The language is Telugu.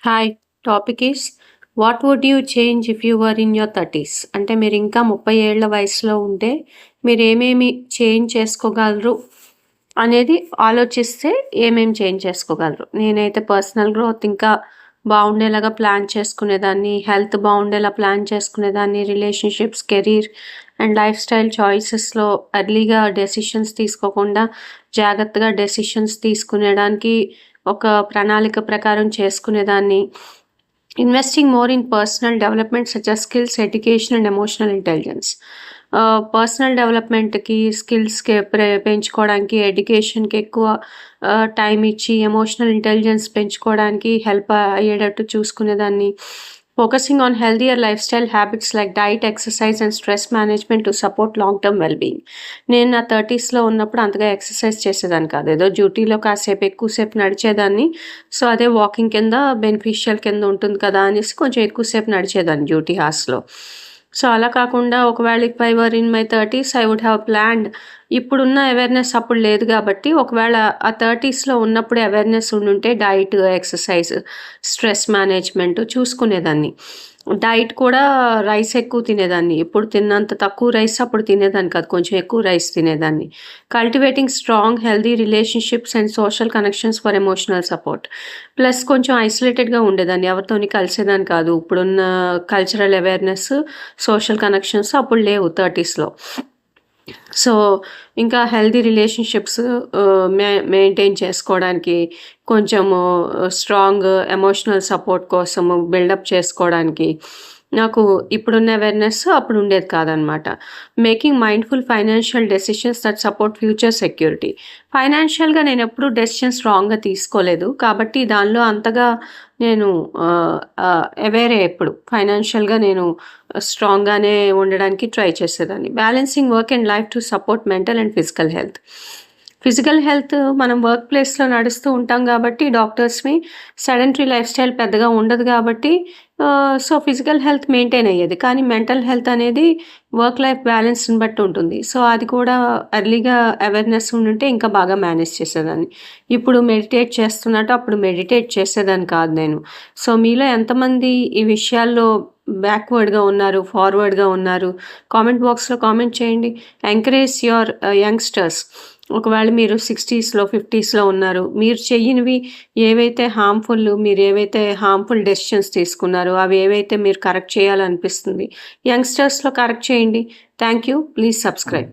Hi. Topic is what would you change if you were in your 30s? అంటే మీరు ఇంకా 30 ఏళ్ల వయసులో ఉంటే మీరు ఏమేమి చేంజ్ చేసుకోగలరు అనేది ఆలోచిస్తే ఏమేమి చేంజ్ చేసుకోగలరు? నేనైతే పర్సనల్ గ్రోత్ ఇంకా బాగుండేలాగా ప్లాన్ చేసుకునేదాన్ని, హెల్త్ బాగుండేలా ప్లాన్ చేసుకునేదాన్ని, relationships, career and lifestyle చాయిసెస్లో ఎర్లీగా డెసిషన్స్ తీసుకోకుండా జాగ్రత్తగా డెసిషన్స్ తీసుకునేదానికి ఒక ప్రణాళిక ప్రకారం చేసుకునేదాన్ని. Investing more in personal development such as skills, education and emotional intelligence. Personal డెవలప్మెంట్కి, స్కిల్స్కి పెంచుకోవడానికి, ఎడ్యుకేషన్కి ఎక్కువ టైం ఇచ్చి ఎమోషనల్ ఇంటెలిజెన్స్ పెంచుకోవడానికి హెల్ప్ అయ్యేటట్టు చూసుకునేదాన్ని. Focusing on healthier lifestyle habits like diet, exercise and stress management to support long term wellbeing. నేను నా 30sలో ఉన్నప్పుడు అంతగా ఎక్సర్సైజ్ చేసేదాన్ని కాదు. ఏదో డ్యూటీలో కాసేపు ఎక్కువసేపు నడిచేదాన్ని. సో అదే వాకింగ్ కింద బెనిఫిషియల్ కింద ఉంటుంది కదా అనేసి కొంచెం ఎక్కువసేపు నడిచేదాన్ని డ్యూటీ హార్స్లో. సో అలా కాకుండా ఒకవేళ if I were in my 30s I would have planned. ఇప్పుడున్న అవేర్నెస్ అప్పుడు లేదు కాబట్టి ఒకవేళ ఆ 30sలో ఉన్నప్పుడు అవేర్నెస్ ఉండుంటే డైట్, ఎక్సర్సైజ్, స్ట్రెస్ మేనేజ్మెంట్ చూసుకునేదాన్ని. డైట్ కూడా రైస్ ఎక్కువ తినేదాన్ని. ఇప్పుడు తిన్నంత తక్కువ రైస్ అప్పుడు తినేదాన్ని కాదు, కొంచెం ఎక్కువ రైస్ తినేదాన్ని. Cultivating strong healthy relationships and social connections for emotional support. Plus కొంచెం ఐసోలేటెడ్గా ఉండేదాన్ని, ఎవరితోని కలిసేదాన్ని కాదు. ఇప్పుడున్న కల్చరల్ అవేర్నెస్, సోషల్ కనెక్షన్స్ అప్పుడు లేవు 30sలో. సో ఇంకా హెల్దీ రిలేషన్షిప్స్ మెయింటైన్ చేసుకోవడానికి, కొంచెము స్ట్రాంగ్ ఎమోషనల్ సపోర్ట్ కోసము బిల్డప్ చేసుకోవడానికి నాకు ఇప్పుడున్న అవేర్నెస్ అప్పుడు ఉండేది కాదనమాట. Making mindful financial decisions that support future security. ఫైనాన్షియల్గా నేను ఎప్పుడూ డెసిషన్స్ రాంగ్గా తీసుకోలేదు కాబట్టి దానిలో అంతగా నేను అవేరే ఎప్పుడు ఫైనాన్షియల్గా నేను స్ట్రాంగ్గానే ఉండడానికి ట్రై చేసేదాన్ని. Balancing work and life to support mental and physical health. Physical health మనం వర్క్ ప్లేస్లో నడుస్తూ ఉంటాం కాబట్టి డాక్టర్స్వి సెడెంటరీ లైఫ్ స్టైల్ పెద్దగా ఉండదు కాబట్టి సో ఫిజికల్ హెల్త్ మెయింటైన్ అయ్యేది. కానీ మెంటల్ హెల్త్ అనేది వర్క్ లైఫ్ బ్యాలెన్స్ని బట్టి ఉంటుంది. సో అది కూడా ఎర్లీగా అవేర్నెస్ ఉండుంటే ఇంకా బాగా మేనేజ్ చేసేదాన్ని. ఇప్పుడు మెడిటేట్ చేస్తున్నట్టు అప్పుడు మెడిటేట్ చేసేదాన్ని కాదు నేను. సో మీలో ఎంతమంది ఈ విషయాల్లో బ్యాక్వర్డ్గా ఉన్నారు, ఫార్వర్డ్గా ఉన్నారు? కామెంట్ బాక్స్లో కామెంట్ చేయండి. Encourage your youngsters. ఒకవేళ మీరు 60స్లో 50స్లో ఉన్నారు, మీరు చెయ్యనివి ఏవైతే మీరు ఏవైతే హార్మ్ఫుల్ డెసిషన్స్ తీసుకున్నారో అవి ఏవైతే మీరు కరెక్ట్ చేయాలనిపిస్తుంది యంగ్స్టర్స్లో కరెక్ట్ చేయండి. Thank you. Please subscribe.